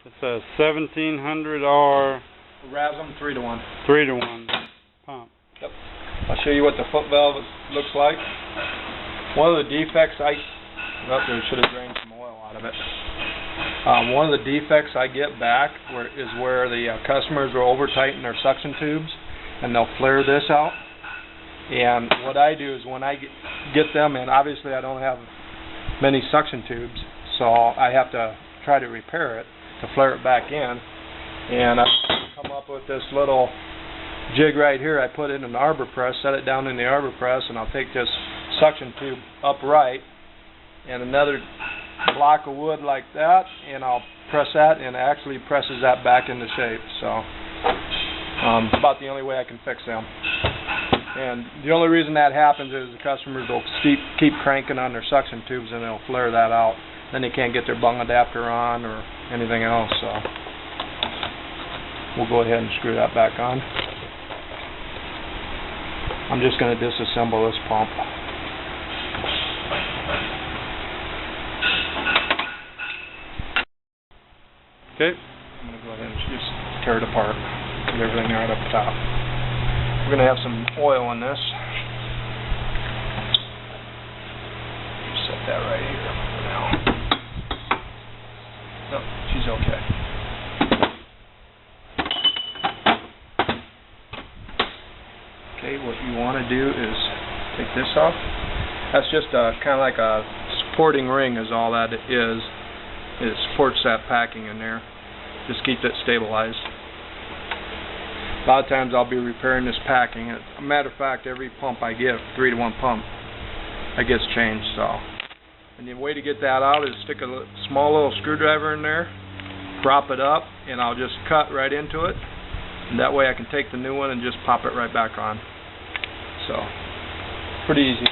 It's a 1700R Razum 3-to-1. 3-to-1 pump. Yep. I'll show you what the foot valve looks like. One of the defects there should have drained some oil out of it. One of the defects I get back is where the customers will over tighten their suction tubes and they'll flare this out. And what I do is when I get them in, obviously I don't have many suction tubes, so I have to try to repair it to flare it back in. And I come up with this little jig right here. I put it in an arbor press, set it down in the arbor press, and I'll take this suction tube upright and another block of wood like that, and I'll press that, and it actually presses that back into shape. So it's about the only way I can fix them. And the only reason that happens is the customers will keep cranking on their suction tubes and they'll flare that out. Then they can't get their bung adapter on or anything else. So we'll go ahead and screw that back on. I'm just going to disassemble this pump. Okay. I'm going to go ahead and just tear it apart. Get everything right up top. We're going to have some oil in this. Set that right here for now. No, she's okay. Okay, what you want to do is take this off. That's just kind of like a supporting ring is all that it is. It supports that packing in there. Just keep it stabilized. A lot of times I'll be repairing this packing. As a matter of fact, every pump I get, 3-to-1 pump, that gets changed. So, and the way to get that out is stick a small little screwdriver in there, prop it up, and I'll just cut right into it. And that way I can take the new one and just pop it right back on. So, pretty easy.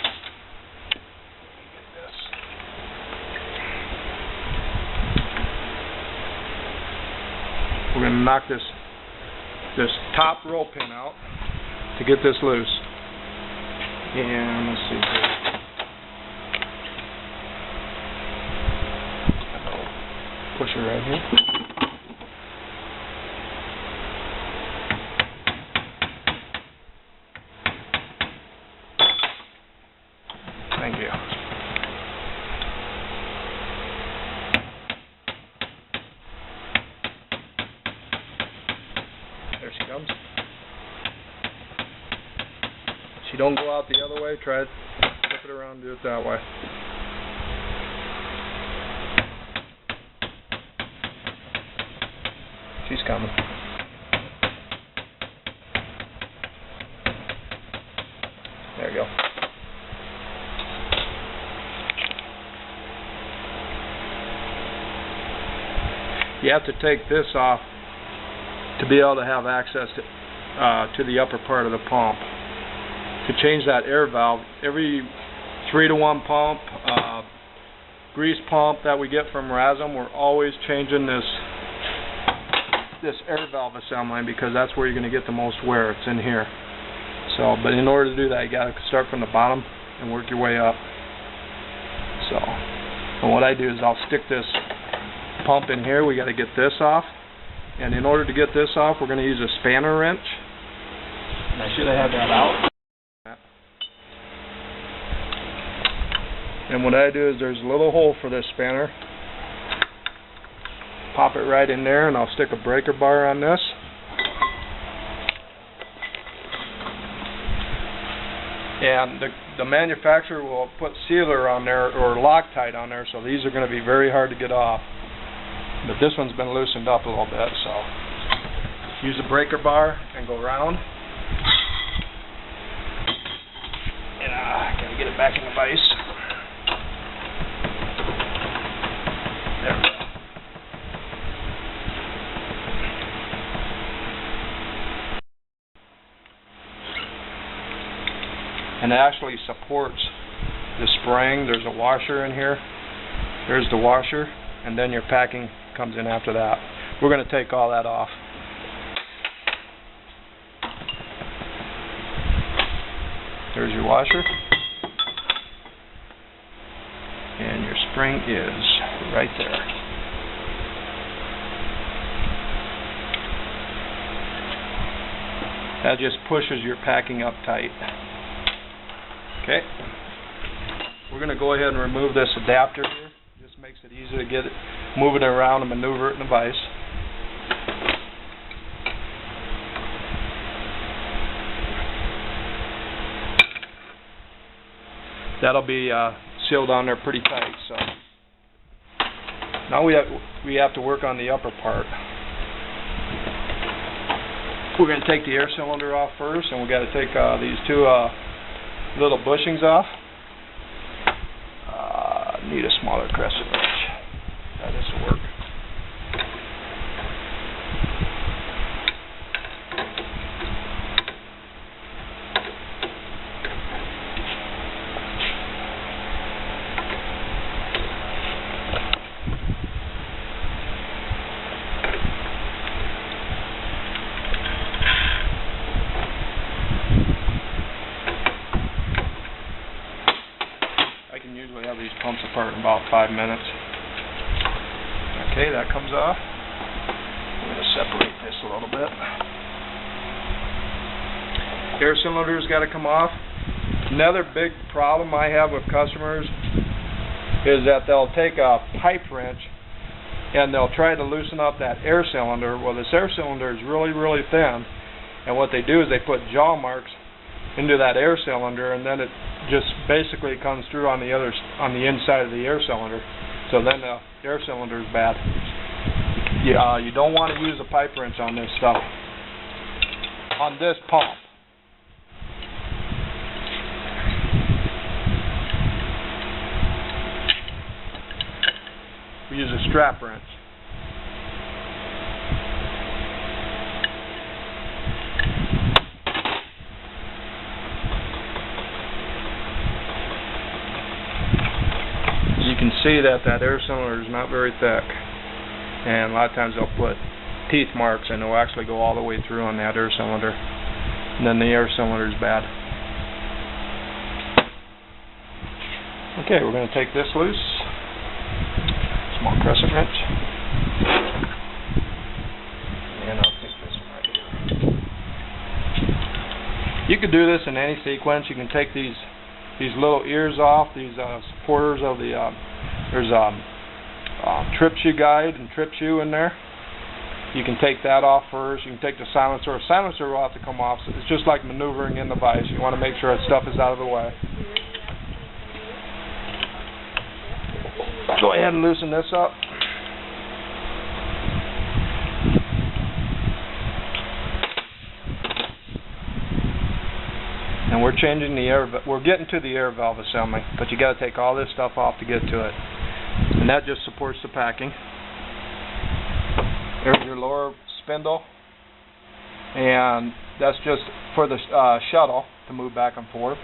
We're going to knock this top roll pin out to get this loose. And let's see here. Push it right here. Thank you. There she comes. If she don't go out the other way, try to flip it around and do it that way. She's coming. There you go. You have to take this off to be able to have access to the upper part of the pump. To change that air valve, every 3-to-1 pump, grease pump that we get from Razum, we're always changing this air valve assembly because that's where you're going to get the most wear. It's in here. So, but in order to do that, you got to start from the bottom and work your way up. So, and what I do is I'll stick this pump in here. We got to get this off. And in order to get this off, we're going to use a spanner wrench. And I should have had that out. And what I do is there's a little hole for this spanner. Pop it right in there, and I'll stick a breaker bar on this. And the manufacturer will put sealer on there or Loctite on there, so these are going to be very hard to get off. But this one's been loosened up a little bit, so use a breaker bar and go around. And gotta get it back in the vise. There we go. And it actually supports the spring. There's a washer in here. There's the washer, and then your packing comes in after that. We're going to take all that off. There's your washer. And your spring is right there. That just pushes your packing up tight. Okay. We're going to go ahead and remove this adapter here. Just makes it easy to get it, move it around and maneuver it in the vise. That'll be sealed on there pretty tight. So now we have to work on the upper part. We're going to take the air cylinder off first, and we got to take these two little bushings off. Need a smaller crescent wrench. That doesn't work. Usually have these pumps apart in about 5 minutes. Okay, that comes off. I'm going to separate this a little bit. Air cylinder's got to come off. Another big problem I have with customers is that they'll take a pipe wrench and they'll try to loosen up that air cylinder. Well, this air cylinder is really, really thin, and what they do is they put jaw marks into that air cylinder, and then it just basically comes through on the inside of the air cylinder. So then the air cylinder is bad. You don't want to use a pipe wrench on this stuff. On this pump. We use a strap wrench. You can see that air cylinder is not very thick, and a lot of times they'll put teeth marks and they'll actually go all the way through on that air cylinder, and then the air cylinder is bad. Okay, we're going to take this loose. Small crescent wrench, and I'll take this one right here. You could do this in any sequence. You can take these little ears off, these supporters of the there's trip shoe guide and trip shoe in there. You can take that off first. You can take the silencer. Silencer will have to come off. So it's just like maneuvering in the vise. You want to make sure that stuff is out of the way. Go ahead and loosen this up. And we're changing the air. We're getting to the air valve assembly, but you got to take all this stuff off to get to it. And that just supports the packing. There's your lower spindle, and that's just for the shuttle to move back and forth.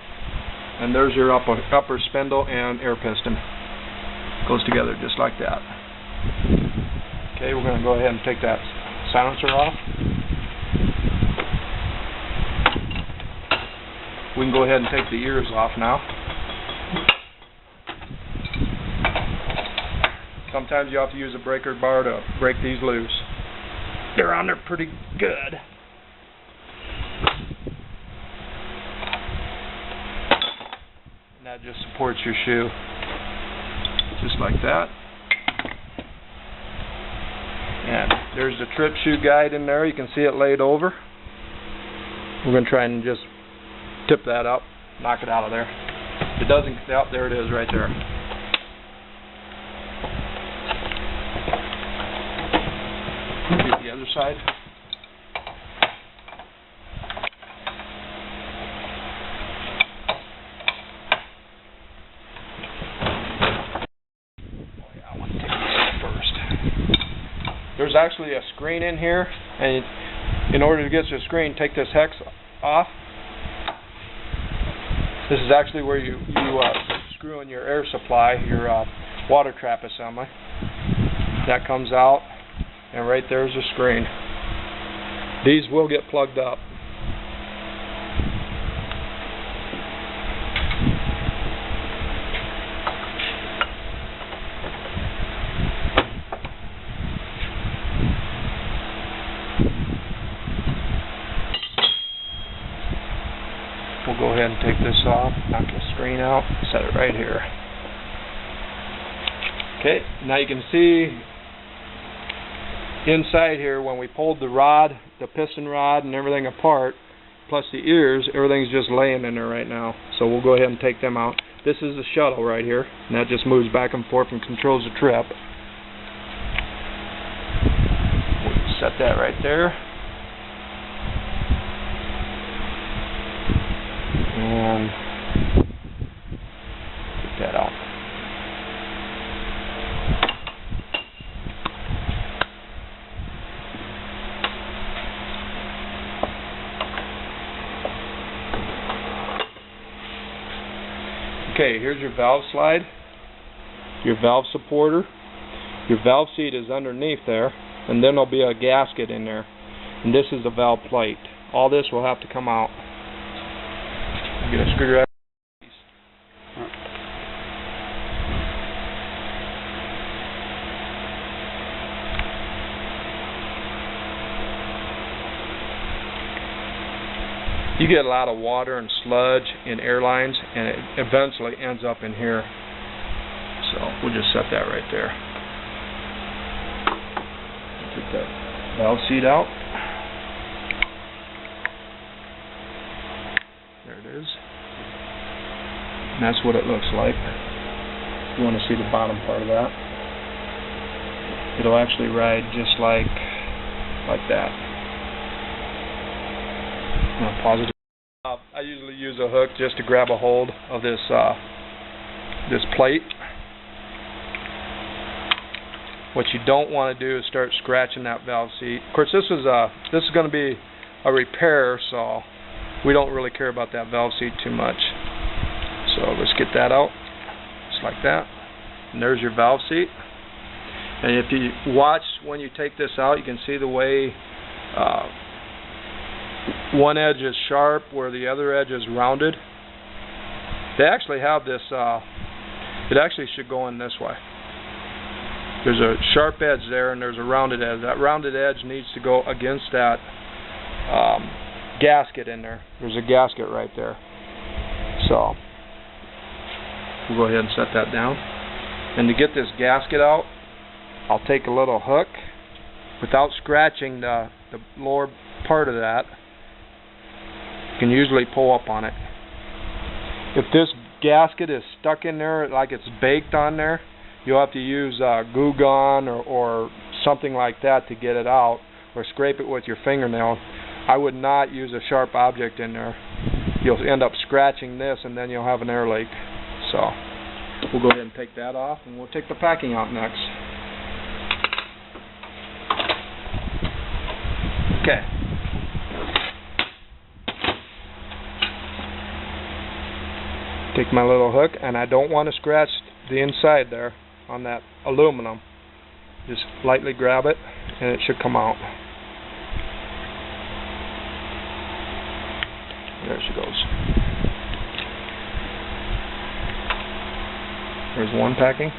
And there's your upper spindle and air piston. Goes together just like that. Okay, we're going to go ahead and take that silencer off. We can go ahead and take the ears off now. Sometimes you have to use a breaker bar to break these loose. They're on there pretty good. And that just supports your shoe. Just like that. And there's the trip shoe guide in there. You can see it laid over. We're going to try and just tip that up, knock it out of there. If it doesn't, yep, there it is right there. Do the other side. There's actually a screen in here, and in order to get to the screen, take this hex off. This is actually where you screw in your air supply, your water trap assembly. That comes out, and right there's the screen. These will get plugged up. we'll go ahead and take this off, knock the screen out, set it right here. Okay, now you can see inside here when we pulled the rod, the piston rod and everything apart, plus the ears, everything's just laying in there right now. So we'll go ahead and take them out. This is the shuttle right here, and that just moves back and forth and controls the trip. We'll set that right there. And get that out. Okay, here's your valve slide, your valve supporter, your valve seat is underneath there, and then there'll be a gasket in there, and this is the valve plate. All this will have to come out. Get a screwdriver. You get a lot of water and sludge in airlines, and it eventually ends up in here. So we'll just set that right there. Take that valve seat out. There it is. And that's what it looks like. You want to see the bottom part of that. It'll actually ride just like that. Positive. I usually use a hook just to grab a hold of this this plate. What you don't want to do is start scratching that valve seat. Of course, this is going to be a repair, so we don't really care about that valve seat too much. So let's get that out, just like that. And there's your valve seat. And if you watch when you take this out, you can see the way one edge is sharp where the other edge is rounded. They actually have this, it actually should go in this way. There's a sharp edge there and there's a rounded edge. That rounded edge needs to go against that gasket in there. There's a gasket right there. So we'll go ahead and set that down. And to get this gasket out, I'll take a little hook without scratching the lower part of that. You can usually pull up on it. If this gasket is stuck in there like it's baked on there, you'll have to use Goo Gone or something like that to get it out, or scrape it with your fingernail. I would not use a sharp object in there. You'll end up scratching this and then you'll have an air leak. So we'll go ahead and take that off, and we'll take the packing out next. Okay. Take my little hook, and I don't want to scratch the inside there on that aluminum. Just lightly grab it, and it should come out. There she goes. There's one packing.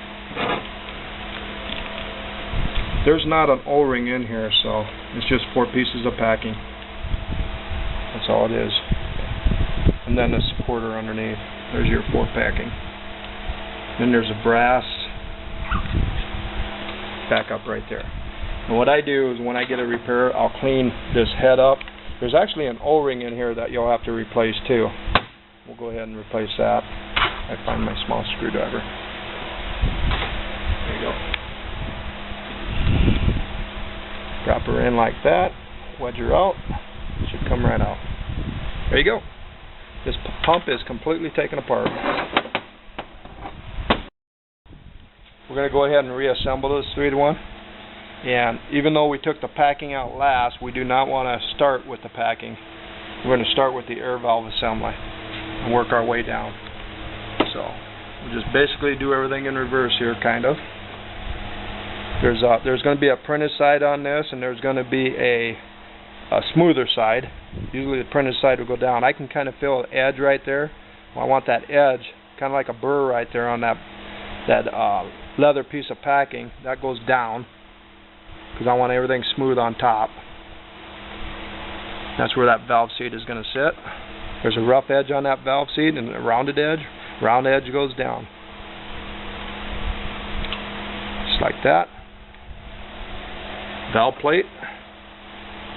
There's not an O-ring in here, so it's just 4 pieces of packing. That's all it is. And then the supporter underneath. There's your 4 packing. Then there's a brass backup right there. And what I do is when I get a repair, I'll clean this head up. There's actually an O-ring in here that you'll have to replace too. We'll go ahead and replace that. I find my small screwdriver. There you go. Drop her in like that. Wedge her out. It should come right out. There you go. This pump is completely taken apart. We're going to go ahead and reassemble this 3-to-1. And even though we took the packing out last, we do not want to start with the packing. We're going to start with the air valve assembly and work our way down. So we'll just basically do everything in reverse here, kind of. There's going to be a printed side on this, and there's going to be a smoother side. Usually the printed side will go down. I can kind of feel an edge right there. Well, I want that edge, kind of like a burr right there on that leather piece of packing. That goes down because I want everything smooth on top. That's where that valve seat is going to sit. There's a rough edge on that valve seat and a rounded edge. Round edge goes down. Just like that. Valve plate.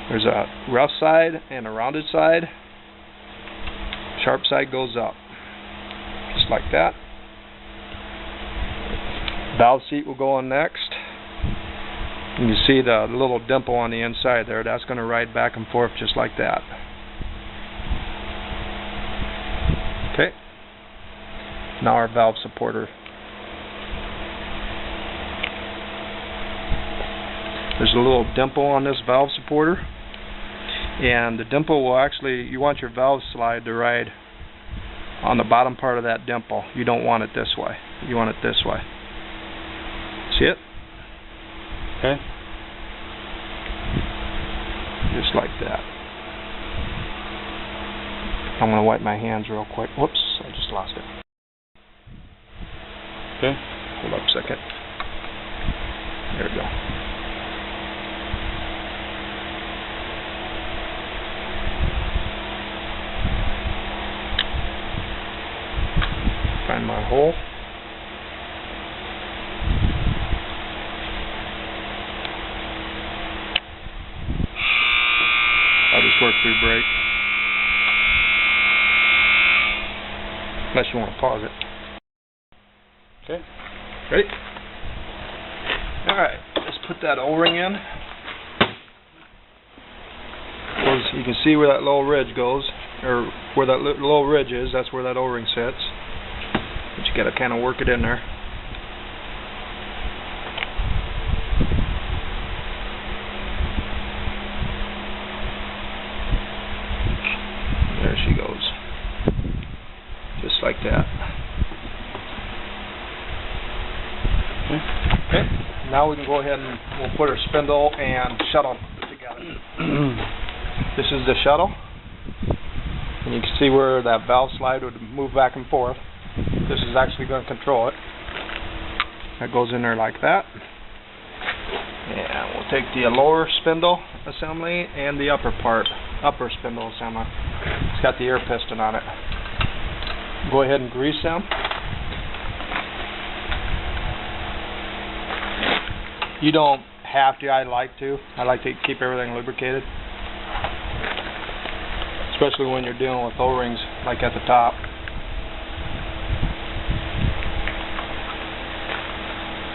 There's a rough side and a rounded side. Sharp side goes up. Just like that. Valve seat will go on next. And you see the little dimple on the inside there. That's going to ride back and forth just like that. Okay. Now our valve supporter. There's a little dimple on this valve supporter. And the dimple will actually, you want your valve slide to ride on the bottom part of that dimple. You don't want it this way. You want it this way. See it? Okay. Just like that. I'm going to wipe my hands real quick. Whoops, I just lost it. Okay. Hold up a second. There we go. Find my hole. I'll just work through brake. Unless you want to pause it. Okay. Ready? Alright, let's put that O-ring in. You can see where that little ridge goes, or where that little ridge is, that's where that O-ring sits. But you gotta kind of work it in there. There she goes. Just like that. Okay, now we can go ahead and we'll put our spindle and shuttle together. This is the shuttle. And you can see where that valve slide would move back and forth. This is actually going to control it. That goes in there like that. And we'll take the lower spindle assembly and the upper spindle assembly. It's got the air piston on it. Go ahead and grease them. You don't have to, I like to keep everything lubricated. Especially when you're dealing with O-rings like at the top.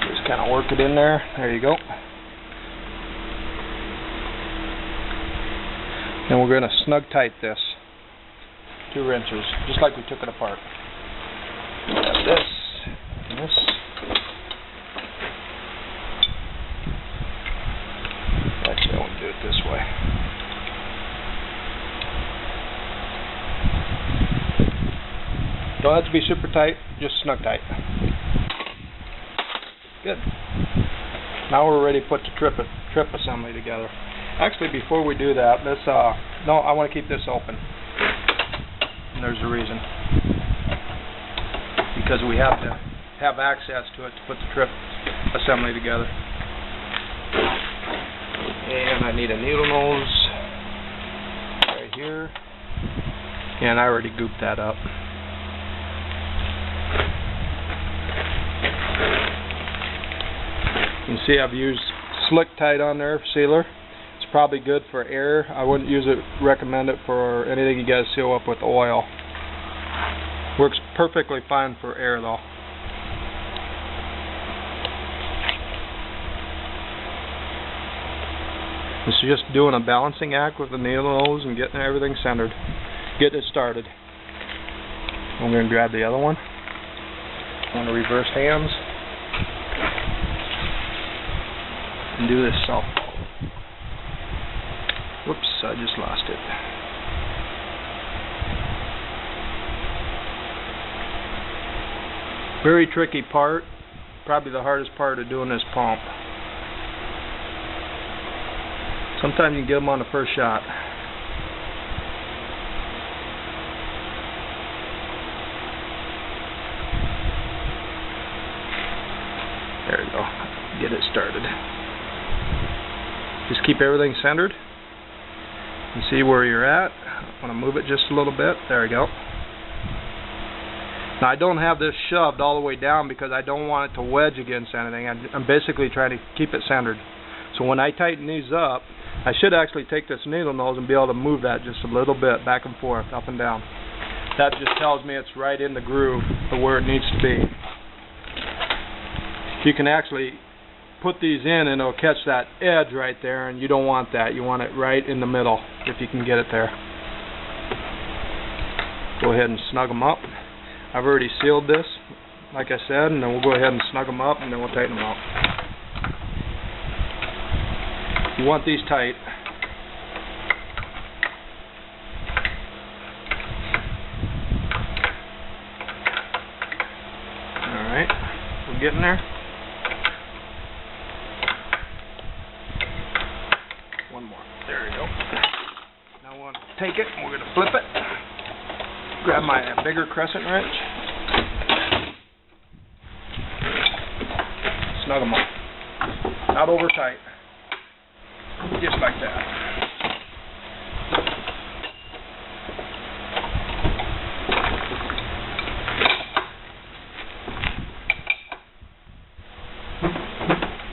Just kind of work it in there. There you go. Then we're going to snug tight this. 2 wrenches, just like we took it apart. Have this and this. Actually, I want to do it this way. Don't have to be super tight, just snug tight. Good. Now we're ready to put the trip assembly together. Actually, before we do that, let's no, I want to keep this open. And there's a reason. Because we have to have access to it to put the trip assembly together. And I need a needle nose right here. And I already gooped that up. You can see I've used Slick Tite on there sealer. It's probably good for air. I wouldn't recommend it for anything you guys seal up with oil. Works perfectly fine for air though. This is just doing a balancing act with the needle nose and getting everything centered. Getting it started. I'm going to grab the other one. I'm going to reverse hands. And do this so. Whoops, I just lost it. Very tricky part. Probably the hardest part of doing this pump. Sometimes you can get them on the first shot. There we go. Get it started. Just keep everything centered. You see where you're at. I'm going to move it just a little bit. There we go. Now I don't have this shoved all the way down because I don't want it to wedge against anything. I'm basically trying to keep it centered. So when I tighten these up, I should actually take this needle nose and be able to move that just a little bit back and forth, up and down. That just tells me it's right in the groove of where it needs to be. You can actually put these in and it'll catch that edge right there, and you don't want that. You want it right in the middle if you can get it there. Go ahead and snug them up. I've already sealed this, like I said, and then we'll go ahead and snug them up and then we'll tighten them up. You want these tight. Alright, we're getting there. One more. There we go. Now we'll take it and we're going to flip it. Grab my bigger crescent wrench. Snug them up. Not over tight. Just like that.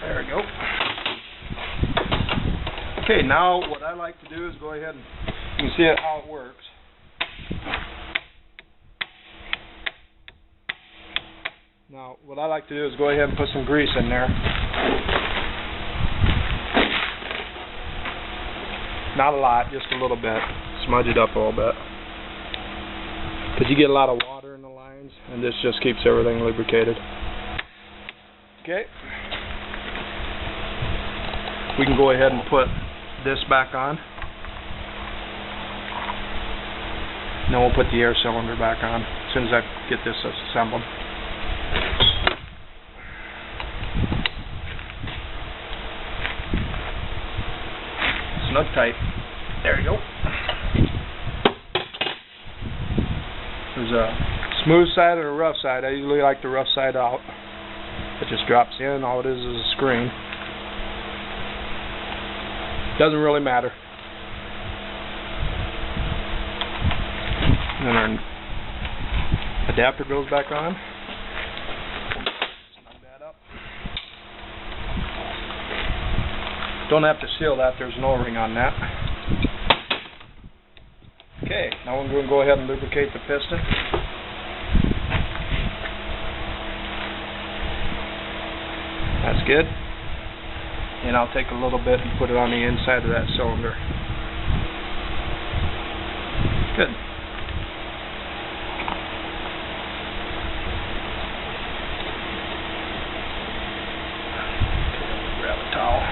There we go. Okay, now what I like to do is go ahead and you can see how it works. Now, what I like to do is go ahead and put some grease in there. Not a lot, just a little bit. Smudge it up a little bit. Because you get a lot of water in the lines, and this just keeps everything lubricated. Okay. We can go ahead and put this back on. Then we'll put the air cylinder back on as soon as I get this assembled. Snug tight. There you go. There's a smooth side and a rough side. I usually like the rough side out. It just drops in. All it is a screen. Doesn't really matter. And then our adapter goes back on. Snug that up. Don't have to seal that, there's an O-ring on that. Okay, now we're going to go ahead and lubricate the piston. That's good. And I'll take a little bit and put it on the inside of that cylinder. Good. Grab a towel.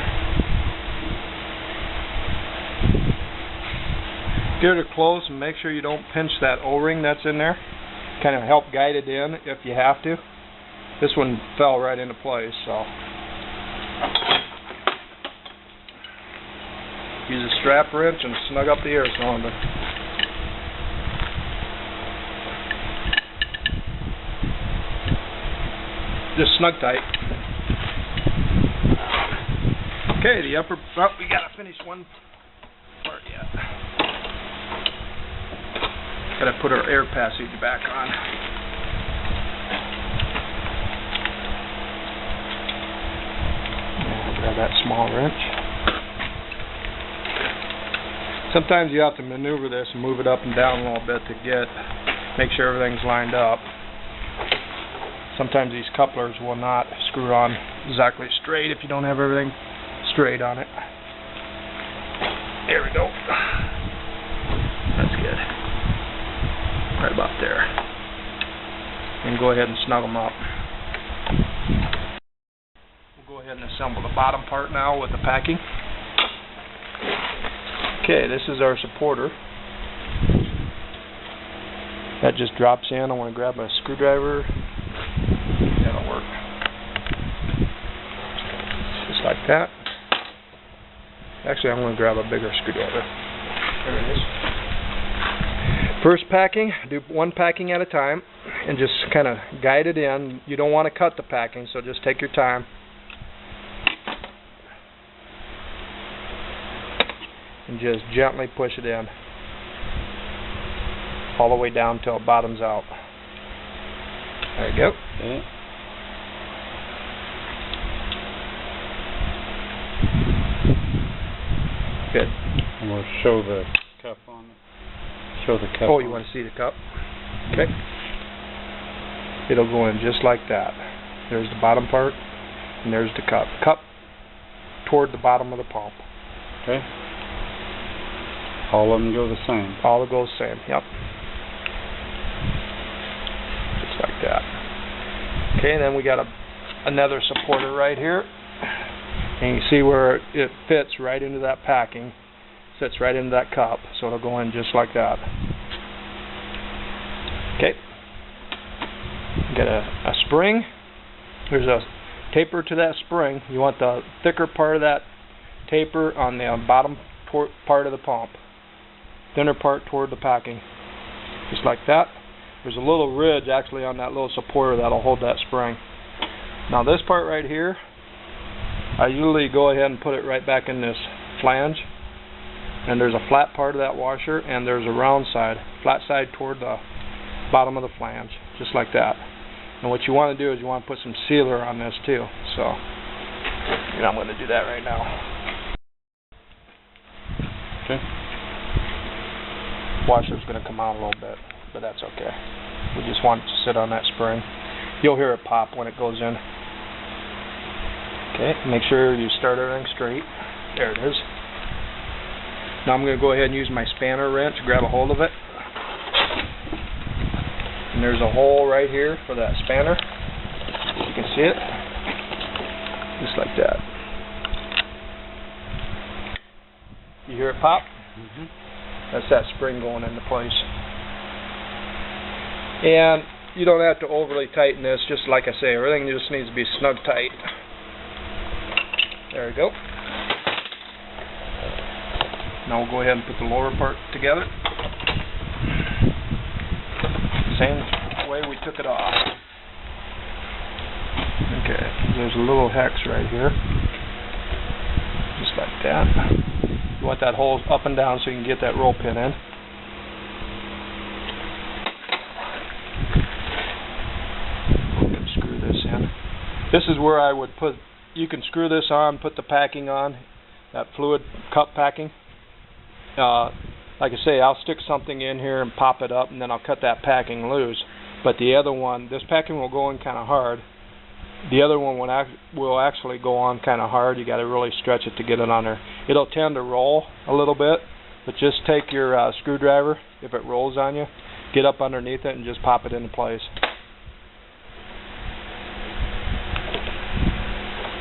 Get it close and make sure you don't pinch that O-ring that's in there. Kind of help guide it in if you have to. This one fell right into place, so. Use a strap wrench and snug up the air cylinder. Just snug tight. Okay, the upper, oh, we gotta finish one part yet. Gotta put our air passage back on. Grab that small wrench. Sometimes you have to maneuver this and move it up and down a little bit to make sure everything's lined up. Sometimes these couplers will not screw on exactly straight if you don't have everything straight on it. There we go. That's good. Right about there. And go ahead and snug them up. We'll go ahead and assemble the bottom part now with the packing. Okay, this is our supporter. That just drops in. I want to grab a screwdriver. That'll work. Just like that. Actually, I'm going to grab a bigger screwdriver. There it is. First packing, do one packing at a time and just kind of guide it in. You don't want to cut the packing, so just take your time. and just gently push it in all the way down till it bottoms out. There you go. Okay. Good. And we'll show the cup on it. Show the cup. Oh, you want to see the cup? Okay. It'll go in just like that. There's the bottom part, and there's the cup. Cup toward the bottom of the pump. Okay. All of them go the same. All of those same. Yep. Just like that. Okay, and then we got another supporter right here. And you see where it fits right into that packing. Fits right into that cup. So it'll go in just like that. Okay. Get a spring. There's a taper to that spring. You want the thicker part of that taper on the bottom part of the pump. Thinner part toward the packing. Just like that. There's a little ridge actually on that little supporter that'll hold that spring. Now this part right here, I usually go ahead and put it right back in this flange. And there's a flat part of that washer, and there's a round side, flat side toward the bottom of the flange, just like that. And what you want to do is you want to put some sealer on this too. So, and I'm going to do that right now. Okay. Washer's going to come out a little bit, but that's okay. We just want it to sit on that spring. You'll hear it pop when it goes in. Okay, make sure you start everything straight. There it is. Now I'm going to go ahead and use my spanner wrench, grab a hold of it. And there's a hole right here for that spanner. You can see it. Just like that. You hear it pop? Mm-hmm. That's that spring going into place. And you don't have to overly tighten this, just like I say, everything just needs to be snug tight. There we go. Now we'll go ahead and put the lower part together. Same way we took it off. Okay, there's a little hex right here. Just like that. You want that hole up and down so you can get that roll pin in. Go ahead and screw this in. This is where I would put, you can screw this on, put the packing on, that fluid cup packing. Like I say, I'll stick something in here and pop it up, and then I'll cut that packing loose. But the other one, this packing will go in kind of hard. The other one will actually go on kind of hard. You got to really stretch it to get it on there. It'll tend to roll a little bit, but just take your screwdriver, if it rolls on you, get up underneath it and just pop it into place.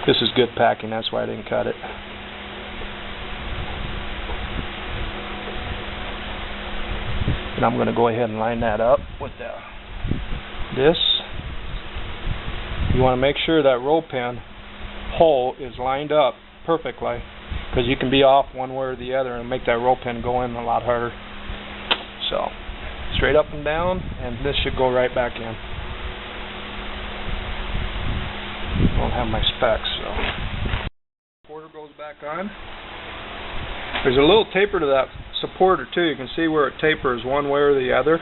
This is good packing, that's why I didn't cut it. And I'm going to go ahead and line that up with this. You want to make sure that roll pin hole is lined up perfectly, because you can be off one way or the other and make that roll pin go in a lot harder. So, straight up and down, and this should go right back in. I don't have my specs, so. Supporter goes back on. There's a little taper to that supporter too. You can see where it tapers one way or the other.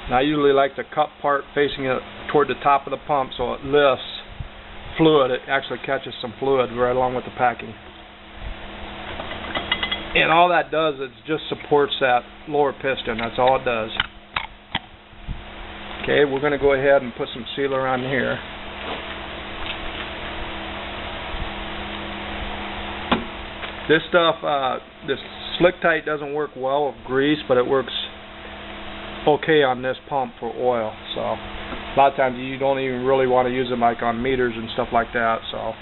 And I usually like the cup part facing it toward the top of the pump so it lifts fluid. It actually catches some fluid right along with the packing. And all that does is just supports that lower piston. That's all it does. Okay, we're going to go ahead and put some sealer on here. This stuff, this Slick Tight doesn't work well with grease, but it works okay on this pump for oil. So a lot of times you don't even really want to use them like on meters and stuff like that. So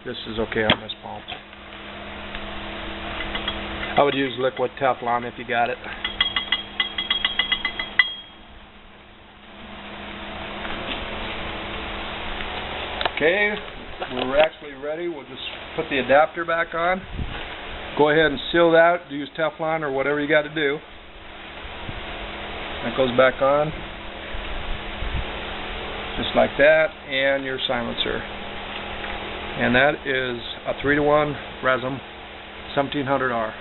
this is okay on this pump. I would use liquid Teflon if you got it. Okay, we're actually ready. We'll just put the adapter back on. Go ahead and seal that. Use Teflon or whatever you got to do. That goes back on. Just like that. And your silencer. and that is a 3-to-1 Resum 1700R.